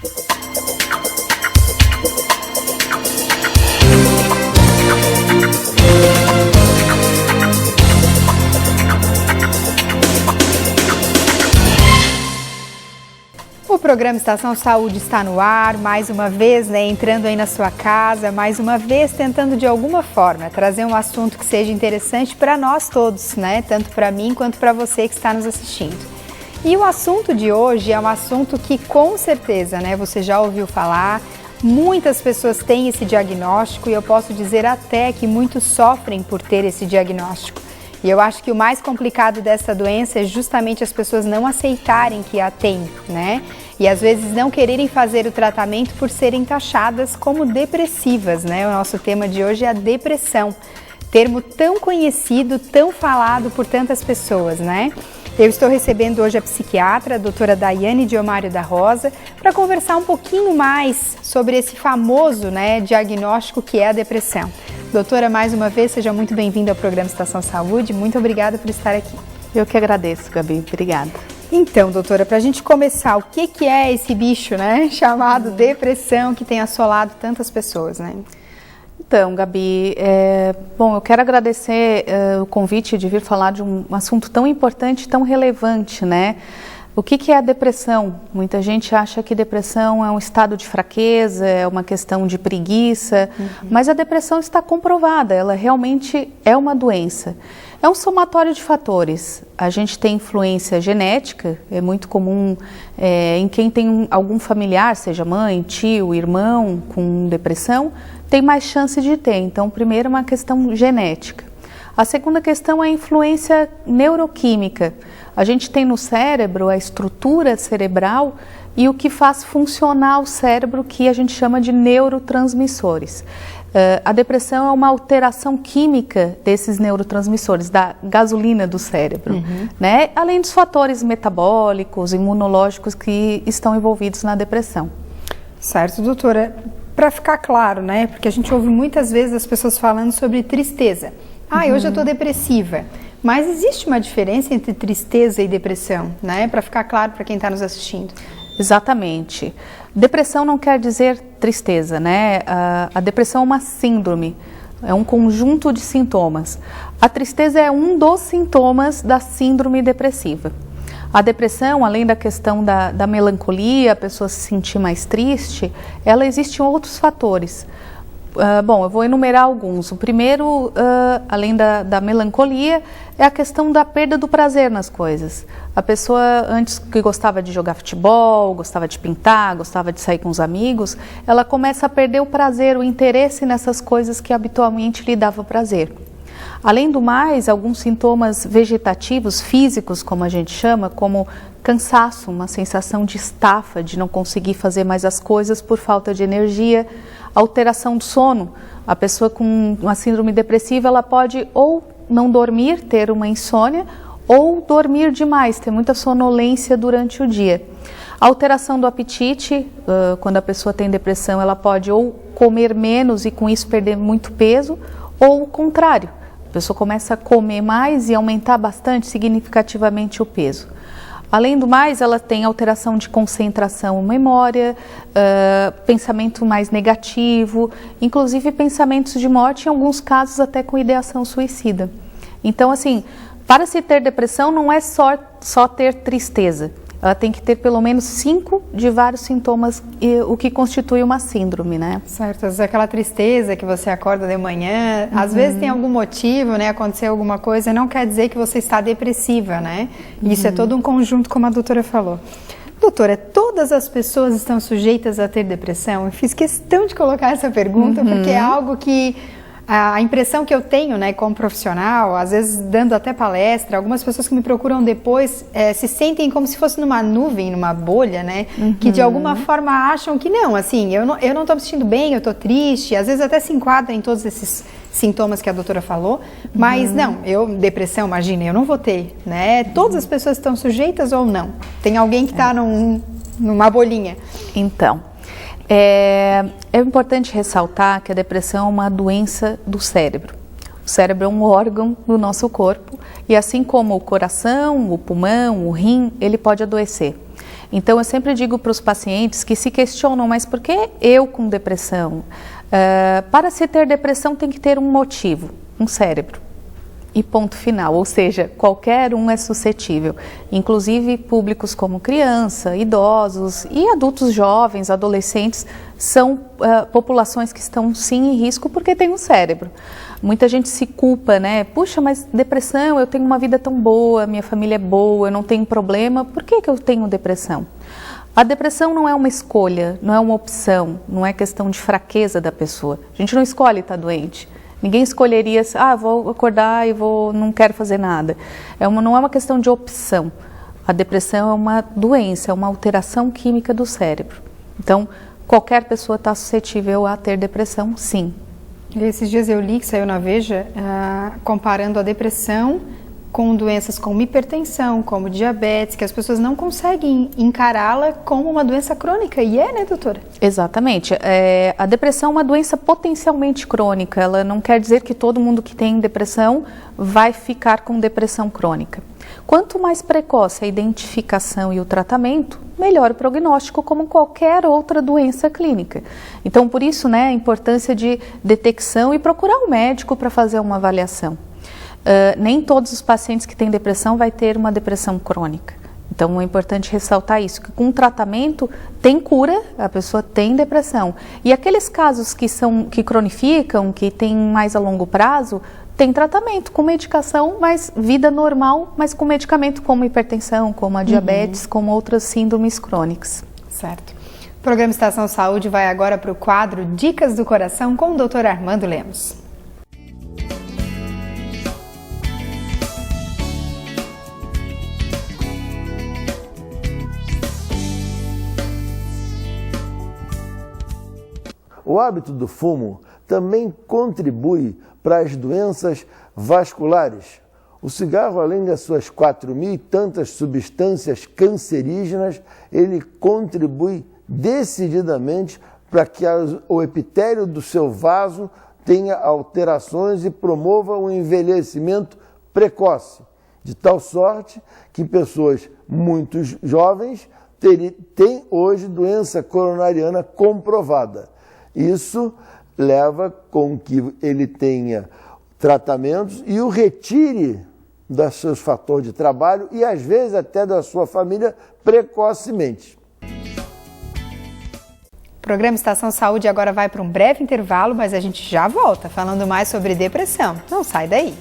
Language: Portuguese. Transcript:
O programa Estação Saúde está no ar, mais uma vez, entrando aí na sua casa, mais uma vez tentando de alguma forma trazer um assunto que seja interessante para nós todos, tanto para mim quanto para você que está nos assistindo. E o assunto de hoje é um assunto que com certeza, você já ouviu falar, muitas pessoas têm esse diagnóstico e eu posso dizer até que muitos sofrem por ter esse diagnóstico. E eu acho que o mais complicado dessa doença é justamente as pessoas não aceitarem que a têm, E às vezes não quererem fazer o tratamento por serem taxadas como depressivas, O nosso tema de hoje é a depressão, termo tão conhecido, tão falado por tantas pessoas, Eu estou recebendo hoje a psiquiatra, a doutora Daiane Diomário da Rosa, para conversar um pouquinho mais sobre esse famoso, diagnóstico que é a depressão. Doutora, mais uma vez, seja muito bem-vinda ao programa Estação Saúde. Muito obrigada por estar aqui. Eu que agradeço, Gabi. Obrigada. Então, doutora, para a gente começar, o que é esse bicho, chamado depressão, que tem assolado tantas pessoas, Então, Gabi, bom, eu quero agradecer o convite de vir falar de um assunto tão importante, tão relevante, O que é a depressão? Muita gente acha que depressão é um estado de fraqueza, é uma questão de preguiça, mas a depressão está comprovada, ela realmente é uma doença. É um somatório de fatores. A gente tem influência genética, é muito comum em quem tem algum familiar, seja mãe, tio, irmão com depressão, tem mais chance de ter. Então, primeiro é uma questão genética. A segunda questão é a influência neuroquímica. A gente tem no cérebro a estrutura cerebral e o que faz funcionar o cérebro, que a gente chama de neurotransmissores. A depressão é uma alteração química desses neurotransmissores, da gasolina do cérebro, Além dos fatores metabólicos, imunológicos que estão envolvidos na depressão. Certo, doutora. Para ficar claro, porque a gente ouve muitas vezes as pessoas falando sobre tristeza. Hoje eu estou depressiva. Mas existe uma diferença entre tristeza e depressão, Para ficar claro para quem está nos assistindo. Exatamente. Depressão não quer dizer tristeza, A depressão é uma síndrome, é um conjunto de sintomas. A tristeza é um dos sintomas da síndrome depressiva. A depressão, além da questão da melancolia, a pessoa se sentir mais triste, ela existe em outros fatores. Bom, eu vou enumerar alguns. O primeiro, além da melancolia, é a questão da perda do prazer nas coisas. A pessoa, antes que gostava de jogar futebol, gostava de pintar, gostava de sair com os amigos, ela começa a perder o prazer, o interesse nessas coisas que habitualmente lhe dava prazer. Além do mais, alguns sintomas vegetativos, físicos, como a gente chama, como cansaço, uma sensação de estafa, de não conseguir fazer mais as coisas por falta de energia, alteração do sono. A pessoa com uma síndrome depressiva, ela pode ou não dormir, ter uma insônia, ou dormir demais, ter muita sonolência durante o dia. Alteração do apetite, quando a pessoa tem depressão, ela pode ou comer menos e com isso perder muito peso, ou o contrário. A pessoa começa a comer mais e aumentar bastante, significativamente o peso. Além do mais, ela tem alteração de concentração, memória, pensamento mais negativo, inclusive pensamentos de morte, em alguns casos até com ideação suicida. Então, assim, para se ter depressão não é só ter tristeza. Ela tem que ter pelo menos 5 de vários sintomas, o que constitui uma síndrome, Certo, às vezes aquela tristeza que você acorda de manhã, às vezes tem algum motivo, aconteceu alguma coisa, não quer dizer que você está depressiva, Isso é todo um conjunto, como a doutora falou. Doutora, todas as pessoas estão sujeitas a ter depressão? Eu fiz questão de colocar essa pergunta, porque é algo que... A impressão que eu tenho, como profissional, às vezes dando até palestra, algumas pessoas que me procuram depois se sentem como se fosse numa nuvem, numa bolha, que de alguma forma acham que não, assim, eu não estou me sentindo bem, eu estou triste, às vezes até se enquadra em todos esses sintomas que a doutora falou, mas não, depressão, imagina, eu não vou ter, Todas as pessoas estão sujeitas ou não? Tem alguém que está numa bolinha? Então... É importante ressaltar que a depressão é uma doença do cérebro. O cérebro é um órgão do nosso corpo e assim como o coração, o pulmão, o rim, ele pode adoecer. Então, eu sempre digo para os pacientes que se questionam, mas por que eu com depressão? Para se ter depressão tem que ter um motivo, um cérebro. E ponto final, ou seja, qualquer um é suscetível, inclusive públicos como criança, idosos e adultos jovens, adolescentes, são populações que estão sim em risco porque têm um cérebro. Muita gente se culpa, né? Puxa, mas depressão, eu tenho uma vida tão boa, minha família é boa, eu não tenho problema, por que eu tenho depressão? A depressão não é uma escolha, não é uma opção, não é questão de fraqueza da pessoa. A gente não escolhe estar doente. Ninguém escolheria, vou acordar e não quero fazer nada. Não é uma questão de opção. A depressão é uma doença, é uma alteração química do cérebro. Então, qualquer pessoa está suscetível a ter depressão, sim. Esses dias eu li, que saiu na Veja, comparando a depressão com doenças como hipertensão, como diabetes, que as pessoas não conseguem encará-la como uma doença crônica. E né, doutora? Exatamente. A depressão é uma doença potencialmente crônica. Ela não quer dizer que todo mundo que tem depressão vai ficar com depressão crônica. Quanto mais precoce a identificação e o tratamento, melhor o prognóstico, como qualquer outra doença clínica. Então, por isso, né, a importância de detecção e procurar um médico para fazer uma avaliação. Nem todos os pacientes que têm depressão vai ter uma depressão crônica. Então é importante ressaltar isso, que com tratamento tem cura, a pessoa tem depressão. E aqueles casos que cronificam, que tem mais a longo prazo, tem tratamento com medicação, mas vida normal, mas com medicamento como hipertensão, como a diabetes, como outras síndromes crônicas. Certo. O programa Estação Saúde vai agora para o quadro Dicas do Coração com o Dr. Armando Lemos. O hábito do fumo também contribui para as doenças vasculares. O cigarro, além das suas 4.000 e tantas substâncias cancerígenas, ele contribui decididamente para que o epitélio do seu vaso tenha alterações e promova um envelhecimento precoce, de tal sorte que pessoas muito jovens têm hoje doença coronariana comprovada. Isso leva com que ele tenha tratamentos e o retire dos seus fatores de trabalho e às vezes até da sua família precocemente. O programa Estação Saúde agora vai para um breve intervalo, mas a gente já volta falando mais sobre depressão. Não sai daí!